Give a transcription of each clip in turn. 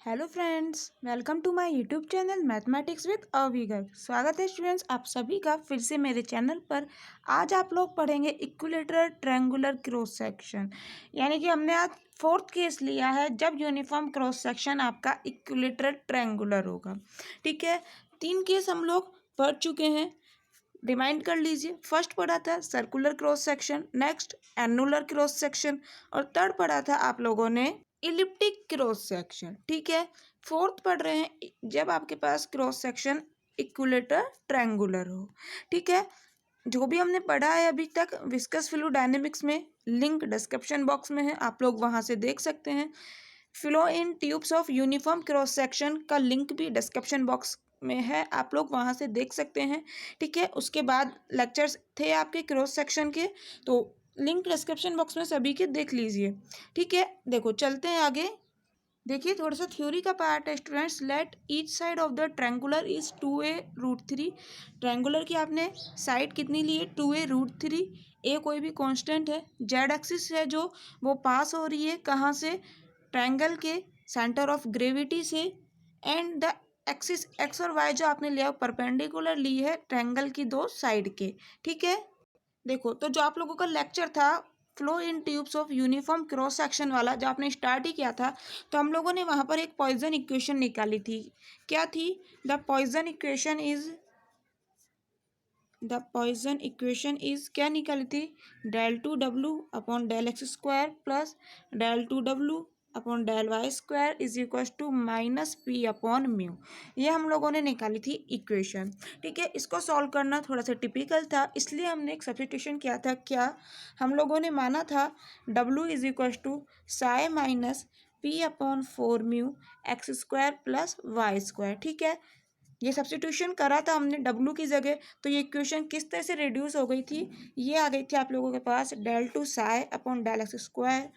Hello friends, welcome to my YouTube channel mathematics with Avigar. स्वागत है students आप सभी का फिर से मेरे चैनल पर। आज आप लोग पढ़ेंगे इक्विलेटरल ट्रायंगुलर क्रॉस सेक्शन, यानी कि हमने आज फोर्थ केस लिया है जब यूनिफॉर्म क्रॉस सेक्शन आपका इक्विलेटरल ट्रायंगुलर होगा। ठीक है, 3 केस हम लोग पढ़ चुके हैं, रिमाइंड कर लीजिए। फर्स्ट पढ़ा था circular cross section, next annular cross section, और थर्ड पढ़ा था आप लोगों ने इलिप्टिक क्रॉस सेक्शन। ठीक है, फोर्थ पढ़ रहे हैं जब आपके पास क्रॉस सेक्शन इक्विलेटर ट्रायंगुलर हो। ठीक है, जो भी हमने पढ़ा है अभी तक विस्कस फ्लूइड डायनेमिक्स में, लिंक डिस्क्रिप्शन बॉक्स में है, आप लोग वहां से देख सकते हैं। Flow in tubes of uniform cross section का लिंक भी डिस्क्रिप्शन बॉक्स में है, आप लोग वहां से देख सकते हैं। ठीक है, उसके बाद लेक्चर्स थे आपके क्रॉस सेक्शन के, तो लिंक डिस्क्रिप्शन बॉक्स में सभी के देख लीजिए। ठीक है, देखो चलते हैं आगे। देखिए थोड़ा सा थ्योरी का पार्ट है students. Let each side of the triangular is 2a√3। Triangular की आपने साइड कितनी ली है? 2a√3। ए कोई भी कांस्टेंट है, जेड एक्सिस है जो वो पास हो रही है कहाँ से? ट्रायंगल के सेंटर ऑफ ग्रेविटी से। एंड द एक्सिस एक्स और वाई जो आपने लिया परपेंडिकुलर ली है ट्रायंगल की दो साइड के। ठीक है, देखो तो जो आप लोगों का लेक्चर था flow in tubes of uniform cross section वाला, जो आपने स्टार्ट ही किया था, तो हम लोगों ने वहां पर एक पॉइजन इक्वेशन निकाली थी। क्या थी? द पॉइजन इक्वेशन इज क्या निकाली थी? Del two W upon del x square plus del two W upon del y square is equal to minus p upon mu. ये हम लोगों ने निकाली थी इक्वेशन। ठीक है, इसको सॉल्व करना थोड़ा सा टिपिकल था, इसलिए हमने एक सब्स्टिट्यूशन किया था। क्या हम लोगों ने माना था? W is equal to psi minus p upon 4 mu x square plus y square. ठीक है, ये सब्स्टिट्यूशन करा था हमने डब्ल्यू की जगह, तो ये इक्वेशन किस तरह से रिड्यूस हो गई थी? ये आ गई थी आप लोगों के पास del two psi upon del x square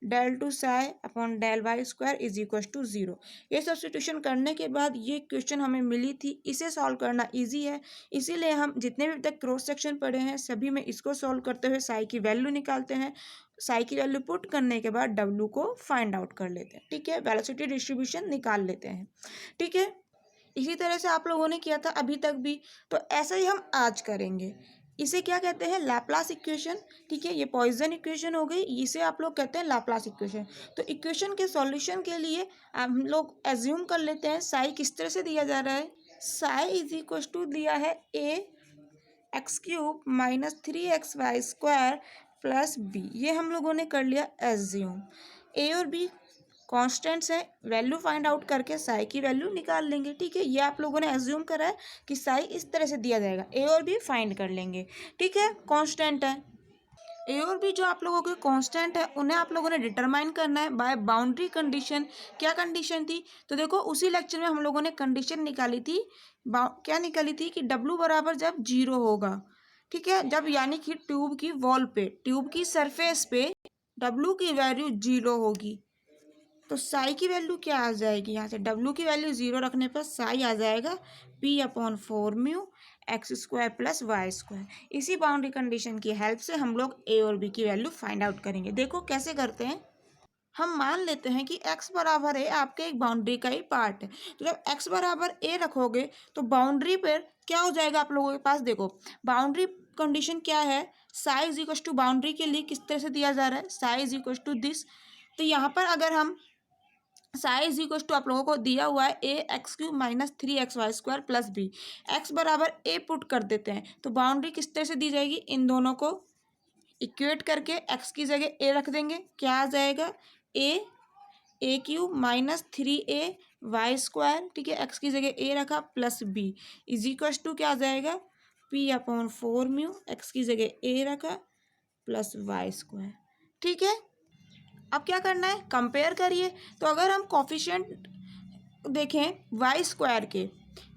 del two psi upon del y square is equal to 0। ये सब्स्टिट्यूशन करने के बाद ये इक्वेशन हमें मिली थी। इसे सॉल्व करना इजी है, इसीलिए हम जितने भी तक क्रॉस सेक्शन पढ़े हैं सभी में इसको सॉल्व करते हुए साई की वैल्यू निकालते हैं। साई की वैल्यू पुट करने के बाद डब्ल्यू को फाइंड आउट कर लेते हैं। ठीक है, वेलोसिटी डिस्ट्रीब्यूशन निकाल लेते हैं। ठीक है, इसी तरह से आप लोगों ने किया था अभी तक भी, तो ऐसा ही हम आज करेंगे। इसे क्या कहते हैं? Laplace equation. ठीक है, ये पॉइजन इक्वेशन हो गई, इसे आप लोग कहते हैं लैप्लास इक्वेशन। तो इक्वेशन के सॉल्यूशन के लिए हम लोग एज्यूम कर लेते हैं साई किस तरह से दिया जा रहा है। साई इज इक्वल टू दिया है a x cube minus 3xy square plus b. ये हम लोगों ने कर लिया एज्यूम। ए और बी कॉन्स्टेंट्स है, वैल्यू फाइंड आउट करके साई की वैल्यू निकाल लेंगे। ठीक है, ये आप लोगों ने एज्यूम करा है कि साई इस तरह से दिया जाएगा, ए और बी फाइंड कर लेंगे। ठीक है, कांस्टेंट है ए और बी, जो आप लोगों के कांस्टेंट है उन्हें आप लोगों ने डिटरमाइन करना है बाय बाउंड्री कंडीशन। क्या कंडीशन थी? तो देखो उसी लेक्चर में हम लोगों ने कंडीशन निकाली थी। क्या निकाली थी? कि डब्ल्यू बराबर जब 0 होगा। ठीक है, जब यानी कि ट्यूब की वॉल पे, ट्यूब की सरफेस पे डब्ल्यू की वैल्यू 0 होगी, तो साई की वैल्यू क्या आ जाएगी? यहाँ से डब्ल्यू की वैल्यू 0 रखने पर साई आ जाएगा p upon 4 mu x square plus y square. इसी बाउंड्री कंडीशन की हेल्प से हम लोग ए और बी की वैल्यू फाइंड आउट करेंगे। देखो कैसे करते हैं। हम मान लेते हैं कि x बराबर है आपके एक बाउंड्री का ही पार्ट है, तो जब x बराबर a रखोगे तो बाउंड्री पर क्या हो जाएगा आप लोगों के पास? देखो बाउंड्री कंडीशन क्या है, psi is equal to boundary के लिए किस तरह से दिया जा रहा है, psi is equal to this. तो यहाँ पर अगर हम साई इज इक्वल टू आप लोगों को दिया हुआ है a x cube minus 3xy square plus b, x बराबर ए पुट कर देते हैं, तो बाउंड्री किस तरह से दी जाएगी? इन दोनों को इक्वेट करके एक्स की जगह ए रख देंगे, क्या आ जाएगा? A cube minus 3a y square. ठीक है, एक्स की जगह ए रखा plus b is equal to क्या आ जाएगा? पी अपॉन 4 म्यू एक्स की जगह ए रखा प्लस वाई स्क्वायर। ठीक है, अब क्या करना है? कंपेयर करिए। तो अगर हम कॉफिशिएंट देखें वाई स्क्वायर के,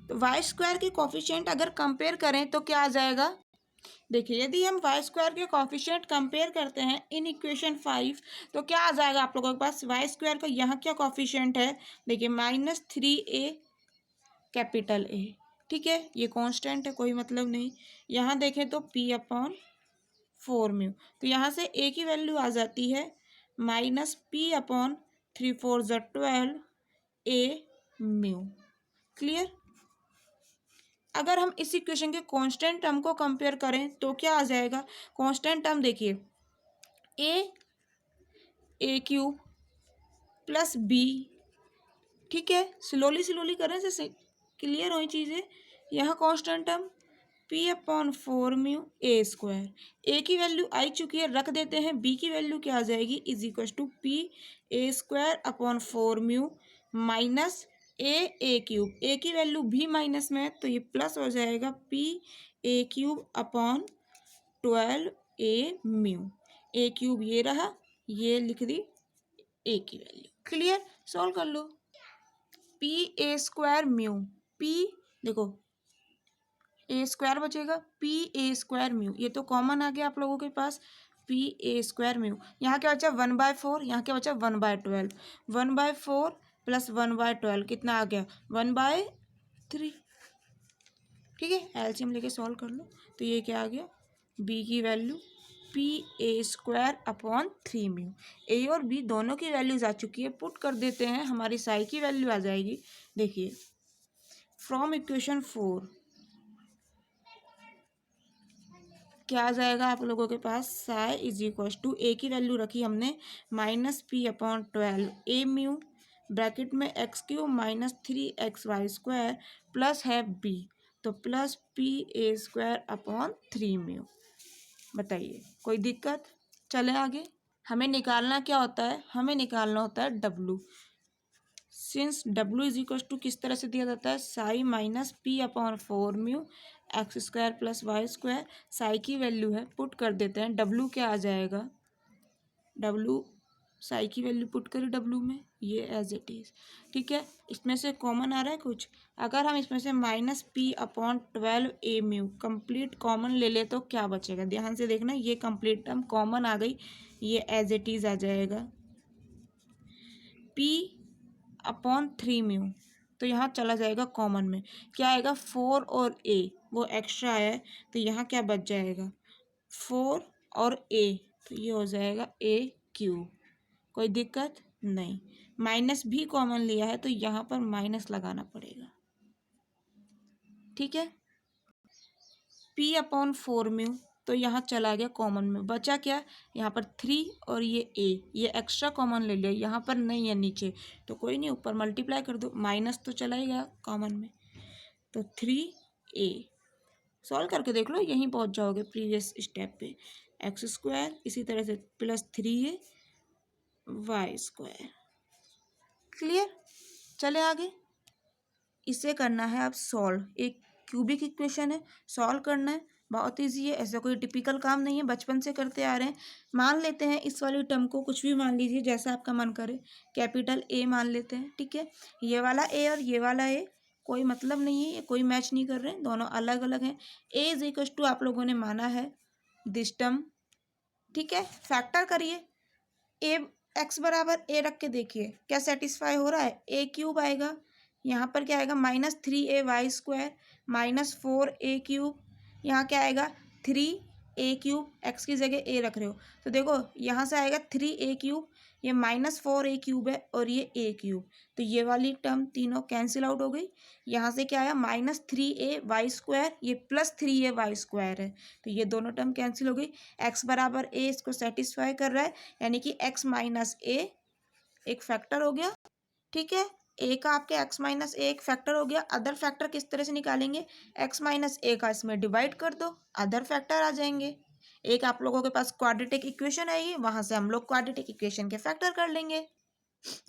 तो वाई स्क्वायर के कॉफिशिएंट अगर कंपेयर करें तो क्या आ जाएगा? देखिए यदि हम वाई स्क्वायर के कॉफिशिएंट कंपेयर करते हैं इन इक्वेशन 5, तो क्या आ जाएगा आप लोगों के पास? वाई स्क्वायर का यहाँ क्या कॉफिशिएंट है? देखिए -3a कैपिटल ए। ठीक है, ये कांस्टेंट है, कोई मतलब नहीं। यहाँ देखें तो p अपॉन 4 म्यू, तो यहाँ से a की वैल्यू आ जाती है -p अपॉन 3 4 ज़ा 12 ए म्यू। क्लियर। अगर हम इस इक्वेशन के कांस्टेंट टर्म को कंपेयर करें तो क्या आ जाएगा। कांस्टेंट टर्म देखिए, ए क्यूब प्लस बी, ठीक है, स्लोली स्लोली करें जैसे क्लियर हो चीज़ें। यहाँ constant term p upon 4 mu a square, a की वैल्यू आई चुकी है, रख देते हैं, बी की वैल्यू क्या आ जाएगी is equal to p a square upon 4 mu minus a cube, a की वैल्यू भी माइनस में है तो ये प्लस हो जाएगा P A cube upon 12 A mu, A cube ये रहा, ये लिख दी ए की वैल्यू। क्लियर। सॉल्व कर लो। P a square mu, p देखो ए स्क्वायर बचेगा, पी ए स्क्वायर म्यू, ये तो कॉमन आ गया आप लोगों के पास, पी ए स्क्वायर म्यू। यहाँ क्या बचा 1/4, यहाँ क्या बचा 1/12, 1/4 प्लस 1/12 कितना आ गया 1/3। ठीक है, एलसीएम लेके सॉल्व कर लो तो ये क्या आ गया, बी की value p a square upon 3 mu, a और बी दोनों की वैल्यूज आ चुकी है, पुट कर देते हैं, हमारी साई की वैल्यू आ जाएगी। देखिए फ्रॉम इक्वेशन 4 क्या आ जाएगा आप लोगों के पास, साई इज इक्वल टू ए की वैल्यू रखी हमने माइनस पी अपॉन 12 ए म्यू ब्रैकेट में x cube minus 3xy square plus है बी, तो plus P a square upon 3 mu. बताइए कोई दिक्कत। चले आगे। हमें निकालना क्या होता है, हमें निकालना होता है W. Since W is equal to किस तरह से दिया जाता है, psi minus p upon 4 mu x square plus y square, psi की वैल्यू है, पुट कर देते हैं, डब्लू क्या आ जाएगा, डब्लू साई की वैल्यू पुट करें डब्लू में, ये एज इट इज़। ठीक है, इसमें से कॉमन आ रहा है कुछ, अगर हम इसमें से माइनस पी अपॉन 12 ए म्यू कंप्लीट कॉमन ले ले तो क्या बचेगा, ध्यान से देखना, ये कंप्लीट टर्म कॉमन आ गई, ये एज इट इज़ आ जाएगा पी अपॉन 3 म्यू, तो यहाँ चला जाएगा कॉमन में, क्या आएगा 4 और ए वो एक्स्ट्रा है तो यहाँ क्या बच जाएगा 4 और ए, तो ये हो जाएगा ए क्यूब। कोई दिक्कत नहीं, माइनस भी कॉमन लिया है तो यहाँ पर माइनस लगाना पड़ेगा। ठीक है, पी अपॉन 4 म्यू तो यहाँ चला गया कॉमन में, बचा क्या यहाँ पर 3 और ये ए, ये एक्स्ट्रा कॉमन ले लिया, यहाँ पर नहीं है नीचे तो कोई नहीं, ऊपर मल्टीप्लाई कर दो, माइनस तो चला ही गया कॉमन में, तो 3a। सॉल्व करके देख लो, यहीं पहुँच जाओगे प्रीवियस स्टेप पे, एक्स स्क्वायर इसी तरह से plus 3a y square. Clear. चले आगे। इसे करना है अब सॉल्व, एक क्यूबिक इक्वेशन है, सॉल्व करना है, बहुत ईजी है, ऐसा कोई टिपिकल काम नहीं है, बचपन से करते आ रहे हैं। मान लेते हैं इस वाली टर्म को कुछ भी मान लीजिए जैसा आपका मन करे, कैपिटल ए मान लेते हैं। ठीक है, ये वाला ए और ये वाला ए कोई मतलब नहीं है, ये कोई मैच नहीं कर रहे हैं, दोनों अलग अलग हैं। ए इज इक्वल टू आप लोगों ने माना है दिस टर्म, ठीक है, फैक्टर करिए, ए एक्स बराबर ए रख के देखिए क्या सेटिस्फाई हो रहा है, ए क्यूब आएगा, यहाँ पर क्या आएगा minus 3a y square minus 4a cube, यहाँ क्या आएगा 3a क्यूब, एक्स की जगह ए रख रहे हो तो देखो यहाँ से आएगा 3a क्यूब, ये माइनस 4a क्यूब है और ये a क्यूब, तो ये वाली टर्म तीनों कैंसिल आउट हो गई। यहाँ से क्या आया माइनस 3a वाई स्क्वायर, ये प्लस 3a वाई स्क्वायर है तो ये दोनों टर्म कैंसिल हो गई। एक्स बराबर ए इसको सेटिस्फाई कर रहा है, यानी कि एक्स माइनस ए एक फैक्टर हो गया। ठीक है, ए का आपके एक्स माइनस ए एक फैक्टर हो गया। अदर फैक्टर किस तरह से निकालेंगे, एक्स माइनस ए का इसमें डिवाइड कर दो, अदर फैक्टर आ जाएंगे। एक आप लोगों के पास क्वाड्रेटिक इक्वेशन आएगी, वहां से हम लोग क्वाड्रेटिक इक्वेशन के फैक्टर कर लेंगे।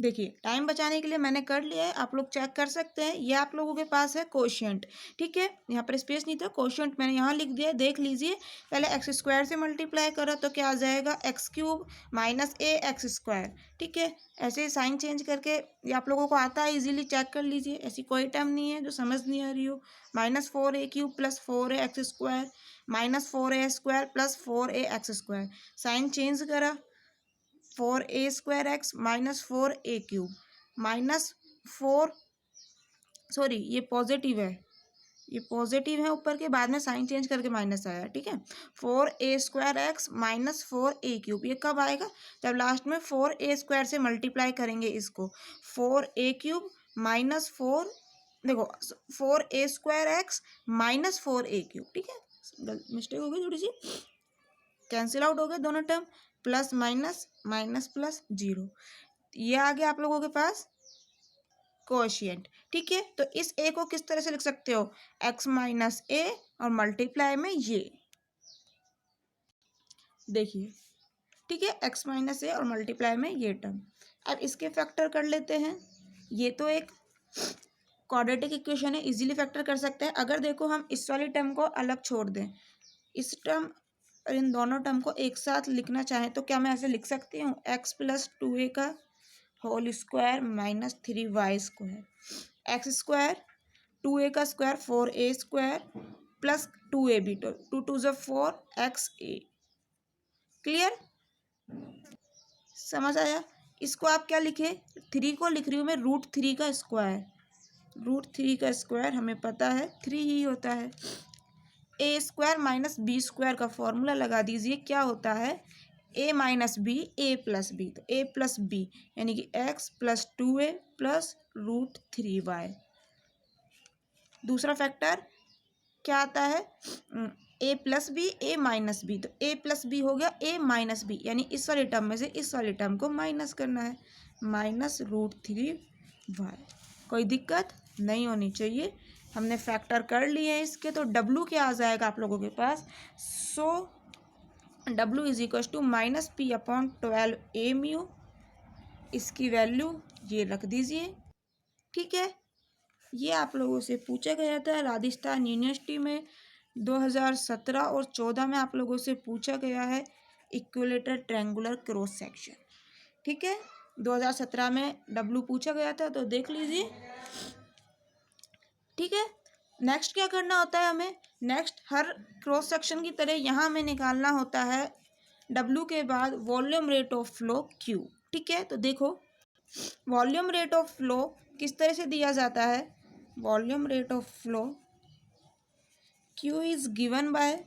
देखिए टाइम बचाने के लिए मैंने कर लिया है, आप लोग चेक कर सकते हैं, ये आप लोगों के पास है कोशिएंट। ठीक है, यहाँ पर स्पेस नहीं था, कोशिएंट मैंने यहाँ लिख दिया, देख लीजिए। पहले एक्स स्क्वायर से मल्टीप्लाई करा तो क्या आ जाएगा एक्स क्यूब माइनस ए एक्स स्क्वायर। ठीक है, ऐसे साइन चेंज करके ये आप लोगों को आता है, इजीली चेक कर लीजिए, ऐसी कोई टर्म नहीं है जो समझ नहीं आ रही हो। Minus 4a cube plus 4a x square minus 4a square plus 4a x square, sign change करा 4a square x minus 4a cube minus 4, sorry ये पॉजिटिव है, ये पॉजिटिव है ऊपर के, बाद में साइन चेंज करके माइनस आया। ठीक है, 4a square x minus 4a cube, ये कब आएगा जब लास्ट में 4a स्क्वायर से मल्टीप्लाई करेंगे इसको, 4a क्यूब माइनस 4, देखो 4a² माइनस 4a³, ठीक है, मिस्टेक हो गई थोड़ी सी, कैंसिल आउट हो गए दोनों term, plus minus minus plus 0, ये आ गया आप लोगों के पास कोएशिएंट। ठीक है, तो इस ए को किस तरह से लिख सकते हो, x माइनस ए और मल्टीप्लाई में ये, देखिए, ठीक है, x माइनस ए और मल्टीप्लाई में ये टर्म। अब इसके फैक्टर कर लेते हैं, ये तो एक क्वाड्रेटिक इक्वेशन है, इजीली फैक्टर कर सकते हैं। अगर देखो हम इस वाली टर्म को अलग छोड़ दें, इस टर्म और इन दोनों टर्म को एक साथ लिखना चाहें तो क्या मैं ऐसे लिख सकती हूँ, x प्लस 2a का whole square minus 3y² x², 2a का square 4a² plus 2ab, to to ज़ 4 xa। क्लियर, समझ आया। इसको आप क्या लिखे, 3 को लिख रही हूँ मैं √3 का स्क्वायर, √3 का स्क्वायर हमें पता है 3 ही होता है। a² माइनस b² का फॉर्मूला लगा दीजिए, क्या होता है, a minus b a plus b, तो a प्लस बी यानी कि x plus 2a plus √3y। दूसरा फैक्टर क्या आता है, a plus b a minus b, तो a प्लस बी हो गया a माइनस बी, यानी इस वाले टर्म में से इस वाले टर्म को माइनस करना है, माइनस √3y। कोई दिक्कत नहीं होनी चाहिए, हमने फैक्टर कर लिए हैं इसके, तो W क्या आ जाएगा आप लोगों के पास, so W is equal to minus p/12a², इसकी वैल्यू ये रख दीजिए। ठीक है, ये आप लोगों से पूछा गया था राजस्थान यूनिवर्सिटी में 2017 और 14 में आप लोगों से पूछा गया है इक्विलेटरल ट्रायंगुलर क्रॉस सेक्शन। ठीक है, 2017 में W पूछा गया था, तो देख लीजिए। ठीक है, नेक्स्ट क्या करना होता है हमें, नेक्स्ट हर क्रॉस सेक्शन की तरह यहाँ हमें निकालना होता है W के बाद volume rate of flow Q। ठीक है, तो देखो वॉल्यूम रेट ऑफ फ्लो किस तरह से दिया जाता है, volume rate of flow Q is given by,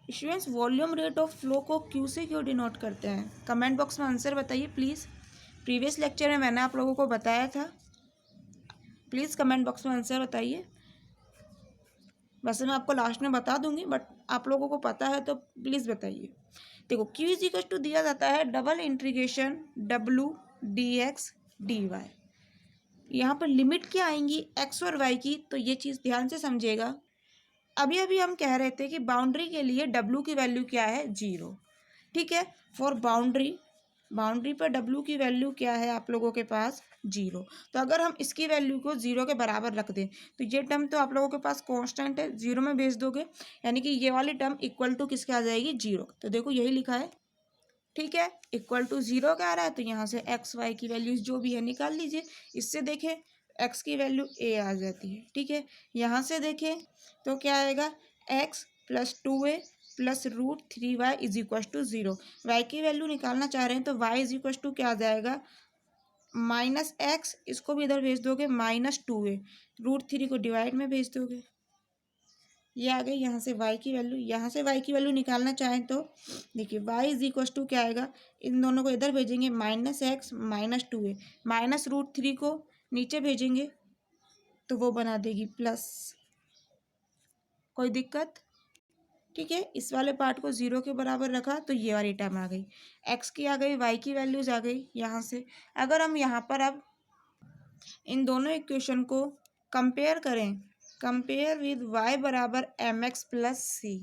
students volume rate of flow को Q से क्यों डिनोट करते हैं, कमेंट बॉक्स में आंसर बताइए प्लीज़। प्रीवियस लेक्चर में मैंने आप लोगों को बताया था, प्लीज़ कमेंट बॉक्स में आंसर बताइए। वैसे मैं आपको लास्ट में बता दूंगी, बट आप लोगों को पता है तो प्लीज़ बताइए। देखो Q इज इक्वल टू दिया जाता है double integration W dx dy, यहाँ पर लिमिट क्या आएंगी x और y की, तो ये चीज़ ध्यान से समझिएगा। अभी अभी हम कह रहे थे कि बाउंड्री के लिए W की वैल्यू क्या है, 0। ठीक है, फॉर बाउंड्री, बाउंड्री पर W की वैल्यू क्या है आप लोगों के पास, 0। तो अगर हम इसकी वैल्यू को 0 के बराबर रख दें तो ये टर्म तो आप लोगों के पास कांस्टेंट है, 0 में भेज दोगे, यानी कि ये वाली टर्म इक्वल टू किसके आ जाएगी, 0। तो देखो यही लिखा है। ठीक है, इक्वल टू 0 का आ रहा है, तो यहाँ से एक्स वाई की वैल्यूज जो भी है निकाल लीजिए। इससे देखें x की वैल्यू a आ जाती है। ठीक है, यहाँ से देखें तो क्या आएगा, x plus 2a plus √3y is equal to 0। y की वैल्यू निकालना चाह रहे हैं तो y इज इक्व टू क्या आ जाएगा, माइनस एक्स, इसको भी इधर भेज दोगे माइनस 2a, √3 को डिवाइड में भेज दोगे, ये आ गई। यहाँ से y की वैल्यू, यहाँ से y की वैल्यू निकालना चाहें तो देखिए y इज इक्व टू क्या आएगा, इन दोनों को इधर भेजेंगे minus x minus 2a, minus √3 को नीचे भेजेंगे तो वो बना देगी प्लस। कोई दिक्कत, ठीक है, इस वाले पार्ट को 0 के बराबर रखा तो ये वाली टर्म आ गई, x की आ गई, y की वैल्यूज आ गई। यहाँ से अगर हम यहाँ पर अब इन दोनों इक्वेशन को कंपेयर करें, कंपेयर विद y बराबर mx प्लस सी,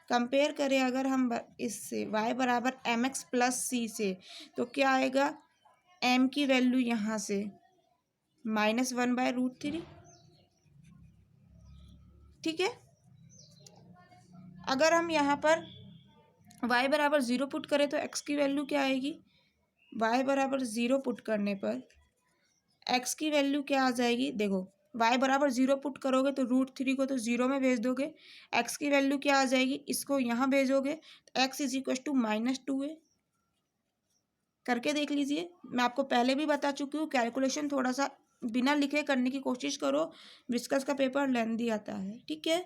कंपेयर करें अगर हम इससे y बराबर mx प्लस सी से, तो क्या आएगा, m की वैल्यू यहाँ से -1/√3। ठीक है, अगर हम यहाँ पर y बराबर 0 पुट करें तो x की वैल्यू क्या आएगी, y बराबर 0 पुट करने पर x की वैल्यू क्या आ जाएगी, देखो y बराबर 0 पुट करोगे तो √3 को तो 0 में भेज दोगे, x की वैल्यू क्या आ जाएगी, इसको यहाँ भेजोगे तो x is equal to -2a। करके देख लीजिए, मैं आपको पहले भी बता चुकी हूँ, कैलकुलेशन थोड़ा सा बिना लिखे करने की कोशिश करो, विस्कस का पेपर लेंथी आता है। ठीक है,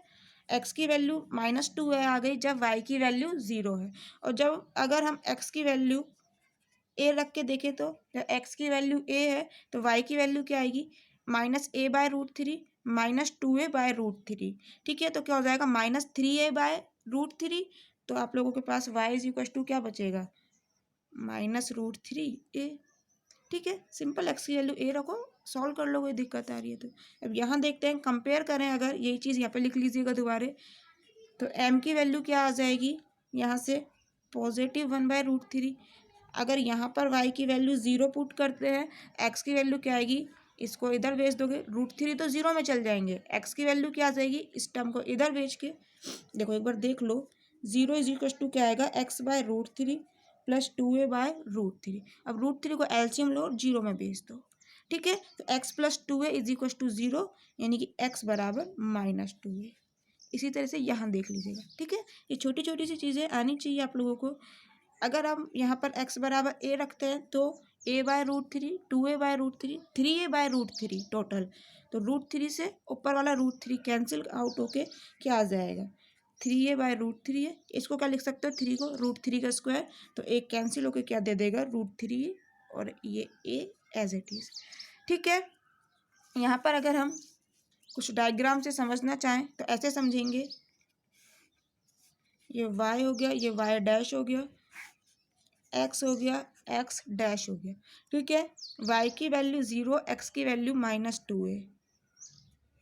x की वैल्यू -2a आ गई जब y की वैल्यू 0 है, और जब अगर हम x की वैल्यू ए रख के देखें तो जब एक्स की वैल्यू ए है तो वाई की वैल्यू क्या आएगी, -a/√3 -2a/√3। ठीक है, तो क्या हो जाएगा -3a/√3। तो आप लोगों के पास y इज इक्वल टू क्या बचेगा, -√3a। ठीक है, सिंपल, एक्स की वैल्यू ए रखो, सॉल्व कर लो, कोई दिक्कत आ रही है तो। अब यहाँ देखते हैं, कंपेयर करें, अगर यही चीज़ यहाँ पे लिख लीजिएगा दोबारा, तो m की वैल्यू क्या आ जाएगी यहाँ से, +1/√3। अगर यहाँ पर y की वैल्यू 0 पुट करते हैं, x की वैल्यू क्या आएगी, इसको इधर भेज दोगे, √3 तो 0 में चल जाएंगे, x की वैल्यू क्या आ जाएगी, इस टर्म को इधर भेज के देखो एक बार देख लो, 0 इज इक्वल टू क्या आएगा, x/√3 + 2a/√3। अब √3 को एलसीएम लो, 0 में भेज दो। ठीक है, तो x + 2a is equal to 0, यानी कि x बराबर -2a। इसी तरह से यहाँ देख लीजिएगा। ठीक है, ये छोटी छोटी सी चीज़ें आनी चाहिए आप लोगों को। अगर हम यहाँ पर x बराबर a रखते हैं तो a/√3, 2a/√3, 3a/√3 टोटल, तो √3 से ऊपर वाला √3 कैंसिल आउट होके क्या आ जाएगा, 3a/√3 है। इसको क्या लिख सकते हो, 3 को √3 का स्क्वायर, तो एक कैंसिल होके क्या दे देगा, √3, और ये a एज इट इज़। ठीक है, यहाँ पर अगर हम कुछ डायग्राम से समझना चाहें तो ऐसे समझेंगे, ये y हो गया, ये y' हो गया, x हो गया, x' हो गया। ठीक है, y की वैल्यू 0, x की वैल्यू -2a,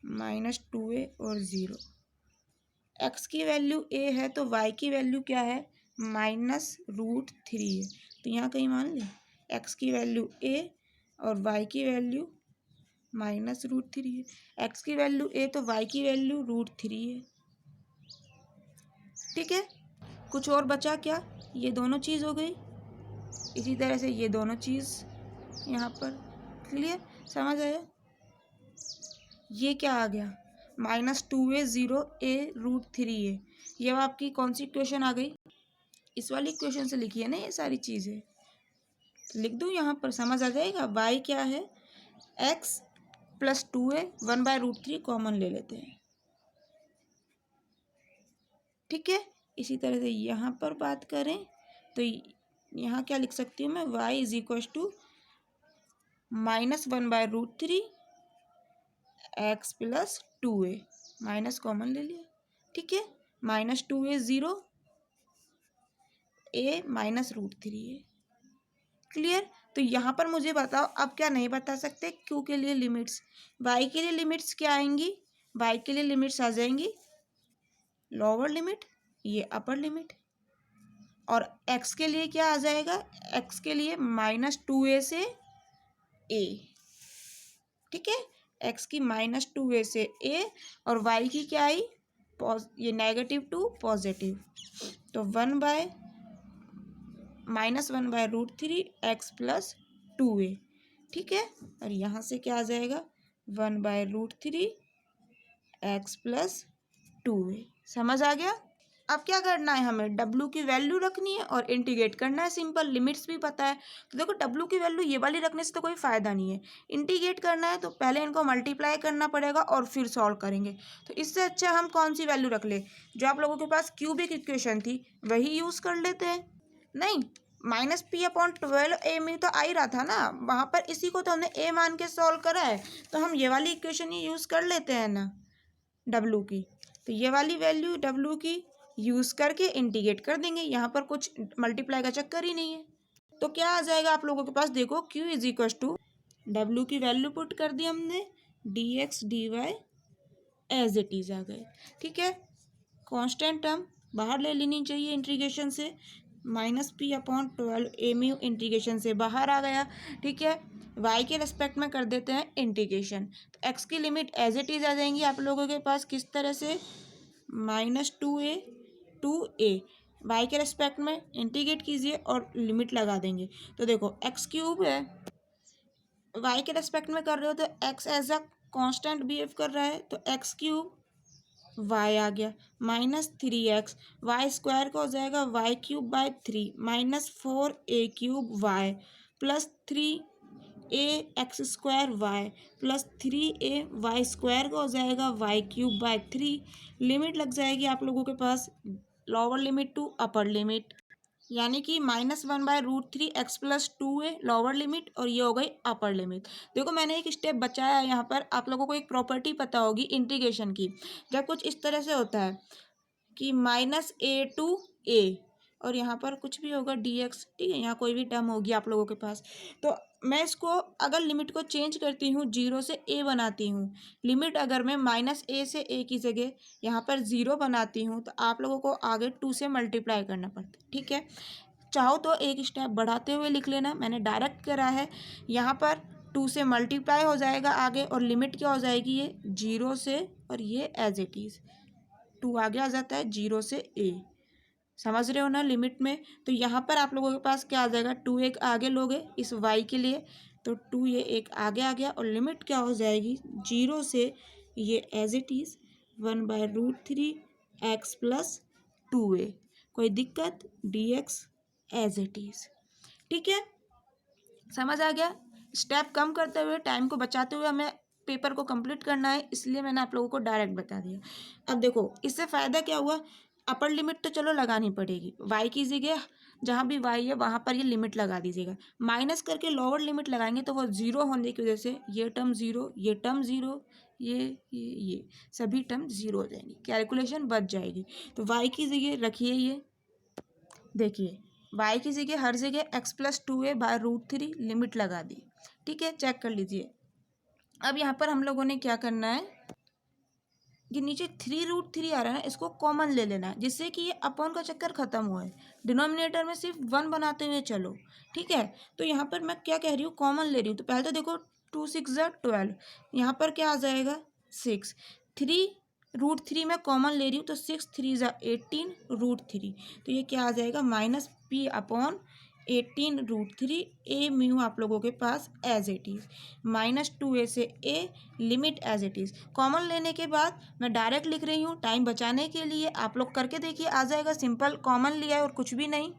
-2a और 0। x की वैल्यू a है तो y की वैल्यू क्या है, -√3 है। तो यहाँ कहीं मान लें x की वैल्यू a और y की वैल्यू -√3 है। x की वैल्यू a तो y की वैल्यू √3 है। ठीक है, कुछ और बचा क्या, ये दोनों चीज़ हो गई, इसी तरह से ये दोनों चीज़ यहाँ पर। क्लियर, समझ आया। ये क्या आ गया, -2a 0a√3a। ये अब आपकी कौन सी इक्वेशन आ गई, इस वाली इक्वेशन से लिखी है ना ये सारी चीज़ें, तो लिख दूँ यहाँ पर, समझ आ जाएगा। y क्या है, x + 2a 1/√3 कॉमन ले लेते हैं। ठीक है, इसी तरह से यहाँ पर बात करें तो यहाँ क्या लिख सकती हूँ मैं, y is equal to -1/√3 x + 2a, minus common ले लिया। ठीक है, -2a 0, a -√3 है। क्लियर, तो यहाँ पर मुझे बताओ, अब क्या नहीं बता सकते, क्यू के लिए लिमिट्स, y के लिए लिमिट्स क्या आएंगी, y के लिए लिमिट्स आ जाएंगी लोअर लिमिट, ये अपर लिमिट, और x के लिए क्या आ जाएगा, x के लिए -2a से a। ठीक है, x की -2a से a, और y की क्या आई, ये -2 पॉजिटिव, तो -1/√3 x + 2a। ठीक है, और यहाँ से क्या आ जाएगा, 1/√3 x + 2a। समझ आ गया। अब क्या करना है, हमें w की वैल्यू रखनी है और इंटीग्रेट करना है, सिंपल, लिमिट्स भी पता है। तो देखो w की वैल्यू ये वाली रखने से तो कोई फ़ायदा नहीं है, इंटीग्रेट करना है तो पहले इनको मल्टीप्लाई करना पड़ेगा और फिर सॉल्व करेंगे। तो इससे अच्छा हम कौन सी वैल्यू रख ले, जो आप लोगों के पास क्यूबिक इक्वेशन थी वही यूज़ कर लेते हैं। नहीं, -p/12 a में तो आ ही रहा था ना, वहाँ पर इसी को तो हमने a मान के सॉल्व करा है, तो हम ये वाली इक्वेशन ही यूज़ कर लेते हैं ना w की। तो ये वाली वैल्यू w की यूज़ करके इंटीग्रेट कर देंगे, यहाँ पर कुछ मल्टीप्लाई का चक्कर ही नहीं है। तो क्या आ जाएगा आप लोगों के पास, देखो q is equal to, w की वैल्यू पुट कर दी हमने, dx dy as it is आ गए। ठीक है, कांस्टेंट टर्म बाहर ले लेनी चाहिए इंटीग्रेशन से, -p/12 a म्यू इंटीग्रेशन से बाहर आ गया। ठीक है, y के रेस्पेक्ट में कर देते हैं इंटीग्रेशन, तो x की लिमिट एज इट इज़ आ जाएंगी आप लोगों के पास, किस तरह से, -2a to a, y के रेस्पेक्ट में इंटीग्रेट कीजिए और लिमिट लगा देंगे। तो देखो x³ है, y के रेस्पेक्ट में कर रहे हो तो x as a constant behave कर रहा है, तो x³ y आ गया, -3x, y² का हो जाएगा y³/3, -4a³ y +3ax² y +3ay² का हो जाएगा y³/3। लिमिट लग जाएगी आप लोगों के पास lower limit to upper limit. यानी कि -1/√3x+2a लोअर लिमिट, और ये हो गई अपर लिमिट। देखो मैंने एक स्टेप बचाया है यहाँ पर। आप लोगों को एक प्रॉपर्टी पता होगी इंटीग्रेशन की, जब कुछ इस तरह से होता है कि -a to a, और यहाँ पर कुछ भी होगा dx, ठीक है, यहाँ कोई भी टर्म होगी आप लोगों के पास, तो मैं इसको अगर लिमिट को चेंज करती हूँ, 0 से a बनाती हूँ, लिमिट अगर मैं -a से a की जगह यहाँ पर 0 बनाती हूँ, तो आप लोगों को आगे 2 से मल्टीप्लाई करना पड़ता है, ठीक है। चाहो तो एक स्टेप बढ़ाते हुए लिख लेना, मैंने डायरेक्ट करा है। यहाँ पर 2 से मल्टीप्लाई हो जाएगा आगे, और लिमिट क्या हो जाएगी, ये 0 से, और ये एज इट इज़ 2 आगे आ जाता है 0 से a। समझ रहे हो ना लिमिट में। तो यहाँ पर आप लोगों के पास क्या आ जाएगा, 2 एक आगे लोगे इस y के लिए, तो 2 ये एक आगे आ गया, और लिमिट क्या हो जाएगी, 0 से ये एज इट इज़ 1/√3x+2a। कोई दिक्कत, dx एज इट इज़, ठीक है। समझ आ गया। स्टेप कम करते हुए, टाइम को बचाते हुए हमें पेपर को कंप्लीट करना है, इसलिए मैंने आप लोगों को डायरेक्ट बता दिया। अब देखो इससे फ़ायदा क्या हुआ, अपर लिमिट तो चलो लगानी पड़ेगी, वाई की जगह जहाँ भी वाई है वहाँ पर ये लिमिट लगा दीजिएगा। माइनस करके लोअर लिमिट लगाएंगे तो वो जीरो होने की वजह से ये टर्म ज़ीरो, ये टर्म ज़ीरो, ये सभी टर्म ज़ीरो हो जाएंगी, कैलकुलेशन बच जाएगी। तो वाई की जगह रखिए, ये देखिए y की जगह हर जगह x+2a/√3 लिमिट लगा दी, ठीक है, चेक कर लीजिए। अब यहाँ पर हम लोगों ने क्या करना है, ये नीचे 3√3 आ रहा है ना, इसको कॉमन ले लेना है, जिससे कि ये अपॉन का चक्कर खत्म हुआ है। डिनोमिनेटर में सिर्फ 1 बनाते हुए चलो, ठीक है। तो यहाँ पर मैं क्या कह रही हूँ, कॉमन ले रही हूँ, तो पहले तो देखो 2 6 12, यहाँ पर क्या आ जाएगा 6, 3√3 में कॉमन ले रही हूँ, तो 6 3 18√3, तो ये क्या आ जाएगा -p/18√3 a म्यू आप लोगों के पास एज इट इज़, -2a से a limit as it is. Common लेने के बाद मैं डायरेक्ट लिख रही हूँ टाइम बचाने के लिए, आप लोग करके देखिए आ जाएगा, सिंपल कॉमन लिया है और कुछ भी नहीं।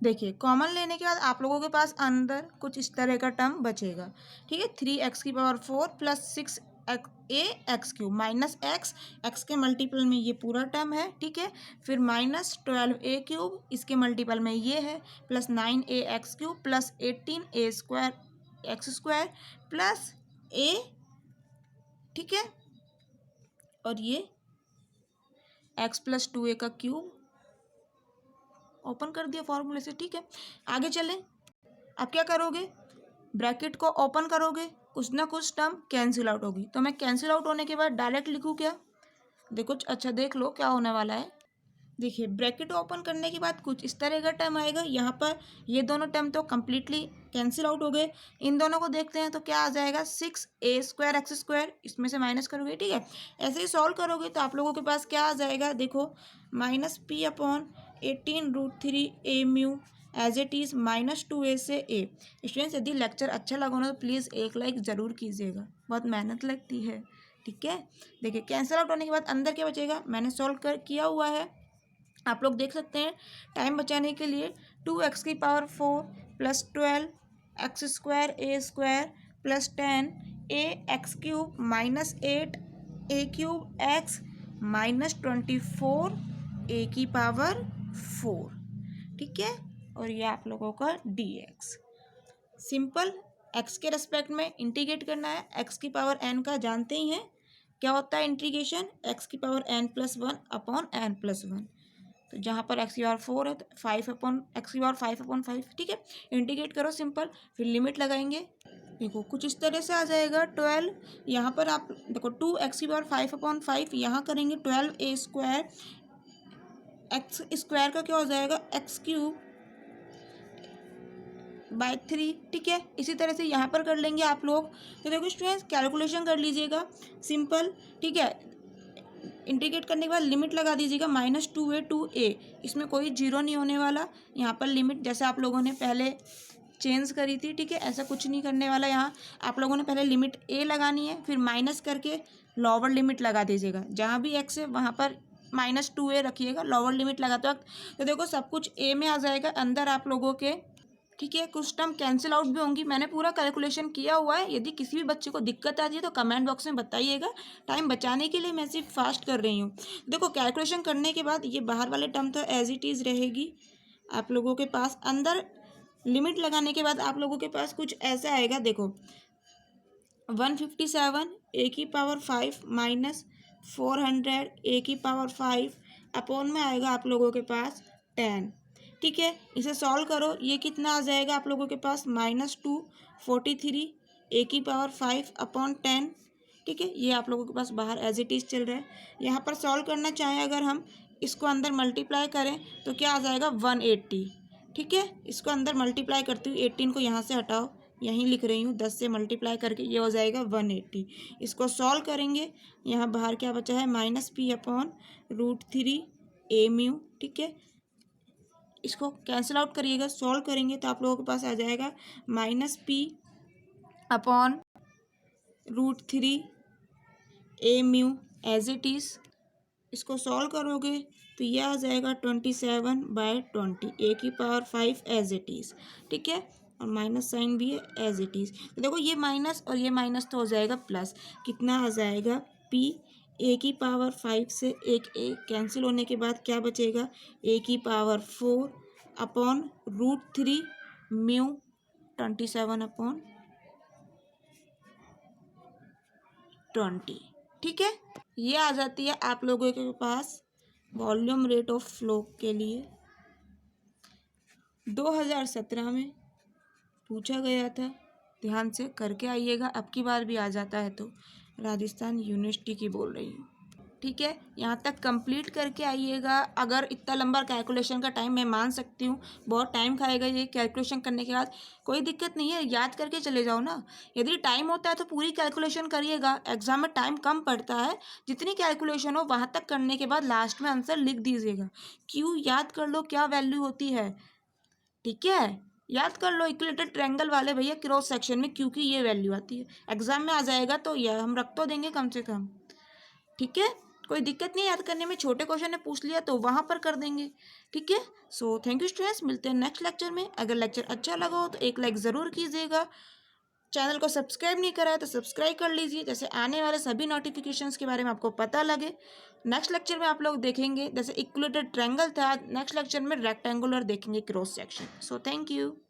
देखिए कॉमन लेने के बाद आप लोगों के पास अंदर कुछ इस तरह का टर्म बचेगा, ठीक है, 3x⁴ plus 6a x³ minus x के मल्टीपल में ये पूरा टर्म है, ठीक है, फिर -12a³ इसके मल्टीपल में ये है, plus 9a x³ plus 18a² plus a, ठीक है, और ये x+2a का क्यूब ओपन कर दिया फॉर्मूले से, ठीक है। आगे चलें, अब क्या करोगे, ब्रैकेट को ओपन करोगे, कुछ ना कुछ टर्म कैंसिल आउट होगी, तो मैं कैंसिल आउट होने के बाद डायरेक्ट लिखूँ क्या, देखो अच्छा देख लो क्या होने वाला है। देखिए ब्रैकेट ओपन करने के बाद कुछ इस तरह का टर्म आएगा, यहाँ पर ये दोनों टर्म तो कम्प्लीटली कैंसिल आउट हो गए। इन दोनों को देखते हैं तो क्या आ जाएगा 6a² इसमें से माइनस करोगे, ठीक है। ऐसे ही सॉल्व करोगे तो आप लोगों के पास क्या आ जाएगा, देखो -p/18√3 a mu as it is -2a से a। स्टूडेंट्स यदि लेक्चर अच्छा लगा ना तो प्लीज़ एक लाइक ज़रूर कीजिएगा, बहुत मेहनत लगती है, ठीक है। देखिए कैंसिल आउट होने के बाद अंदर क्या बचेगा, मैंने सॉल्व किया हुआ है, आप लोग देख सकते हैं। टाइम बचाने के लिए 2x⁴ plus 12 x² plus 10 a x³ minus 8a³ x -24 a⁴, ठीक है, और ये आप लोगों का dx। सिंपल, x के रेस्पेक्ट में इंटीग्रेट करना है, x⁴n का जानते ही हैं क्या होता है इंटीग्रेशन, x⁴n+1/n+1, तो जहाँ पर x⁴ है तो 5/5, ठीक है। इंटीग्रेट करो सिंपल, फिर लिमिट लगाएंगे, देखो कुछ इस तरह से आ जाएगा 12, यहाँ पर आप देखो 2x⁴ 5/5, यहाँ करेंगे 12a² x² का क्या हो जाएगा x³/3, ठीक है। इसी तरह से यहाँ पर कर लेंगे आप लोग, तो देखो स्टूडेंट्स कैलकुलेशन कर लीजिएगा सिंपल, ठीक है। इंटीग्रेट करने के बाद लिमिट लगा दीजिएगा -2a to a, इसमें कोई जीरो नहीं होने वाला, यहाँ पर लिमिट जैसे आप लोगों ने पहले चेंज करी थी, ठीक है, ऐसा कुछ नहीं करने वाला। यहाँ आप लोगों ने पहले लिमिट a लगानी है, फिर माइनस करके लोअर लिमिट लगा दीजिएगा, जहाँ भी x है वहाँ पर -2a रखिएगा लोअर लिमिट लगाते वक्त, तो देखो सब कुछ a में आ जाएगा अंदर आप लोगों के, ठीक है। कुछ टर्म कैंसिल आउट भी होंगी, मैंने पूरा कैलकुलेशन किया हुआ है, यदि किसी भी बच्चे को दिक्कत आती है तो कमेंट बॉक्स में बताइएगा, टाइम बचाने के लिए मैं सिर्फ फास्ट कर रही हूँ। देखो कैलकुलेशन करने के बाद ये बाहर वाले टर्म तो एज इट इज़ रहेगी, आप लोगों के पास अंदर लिमिट लगाने के बाद आप लोगों के पास कुछ ऐसा आएगा। देखो 157 ए की पावर 5 माइनस 400 ए की पावर 5 अपॉन में आएगा आप लोगों के पास 10। ठीक है, इसे सॉल्व करो, ये कितना आ जाएगा आप लोगों के पास -243 ए की पावर 5 अपॉन 10। ठीक है, ये आप लोगों के पास बाहर एज इट इज़ चल रहा है। यहाँ पर सॉल्व करना चाहें अगर हम इसको अंदर मल्टीप्लाई करें तो क्या आ जाएगा 180। ठीक है, इसको अंदर मल्टीप्लाई करती हूँ, 18 को यहाँ से हटाओ, यहीं लिख रही हूँ, 10 से मल्टीप्लाई करके ये हो जाएगा 180। इसको सॉल्व करेंगे, यहाँ बाहर क्या बचा है -p अपॉन √3 ए म्यू। ठीक है, इसको कैंसिल आउट करिएगा, सॉल्व करेंगे तो आप लोगों के पास आ जाएगा -p upon √3 a mu as it is. इसको सॉल्व करोगे तो यह आ जाएगा 27/20 ए की पावर 5 एज इट इज़। ठीक है, और माइनस साइन भी है एज इट इज़। तो देखो ये माइनस और ये माइनस तो हो जाएगा प्लस, कितना आ जाएगा p ए की पावर 5 से एक ए कैंसिल होने के बाद क्या बचेगा ए की पावर 4 अपॉन √3 म्यू 27/20। ठीक है, ये आ जाती है आप लोगों के पास वॉल्यूम रेट ऑफ फ्लो के लिए 2017 में पूछा गया था। ध्यान से करके आइएगा, अब की बार भी आ जाता है तो। राजस्थान यूनिवर्सिटी की बोल रही हूँ। ठीक है, यहाँ तक कंप्लीट करके आइएगा। अगर इतना लंबा कैलकुलेशन का टाइम मैं मान सकती हूँ, बहुत टाइम खाएगा ये कैलकुलेशन करने के बाद, कोई दिक्कत नहीं है, याद करके चले जाओ ना। यदि टाइम होता है तो पूरी कैलकुलेशन करिएगा, एग्जाम में टाइम कम पड़ता है, जितनी कैलकुलेशन हो वहाँ तक करने के बाद लास्ट में आंसर लिख दीजिएगा। क्यों, याद कर लो क्या वैल्यू होती है। ठीक है, याद कर लो इक्विलेटरल ट्रायंगल वाले भैया क्रॉस सेक्शन में क्योंकि ये वैल्यू आती है, एग्जाम में आ जाएगा तो यह हम रख तो देंगे कम से कम। ठीक है, कोई दिक्कत नहीं, याद करने में छोटे क्वेश्चन ने पूछ लिया तो वहाँ पर कर देंगे। ठीक है, सो थैंक यू स्टूडेंट्स, मिलते हैं नेक्स्ट लेक्चर में। अगर लेक्चर अच्छा लगा हो तो एक लाइक ज़रूर कीजिएगा। चैनल को सब्सक्राइब नहीं करा है तो सब्सक्राइब कर लीजिए, जैसे आने वाले सभी नोटिफिकेशंस के बारे में आपको पता लगे। नेक्स्ट लेक्चर में आप लोग देखेंगे जैसे इक्विलेटरल ट्रायंगल था, नेक्स्ट लेक्चर में रेक्टेंगुलर देखेंगे cross section. So thank you.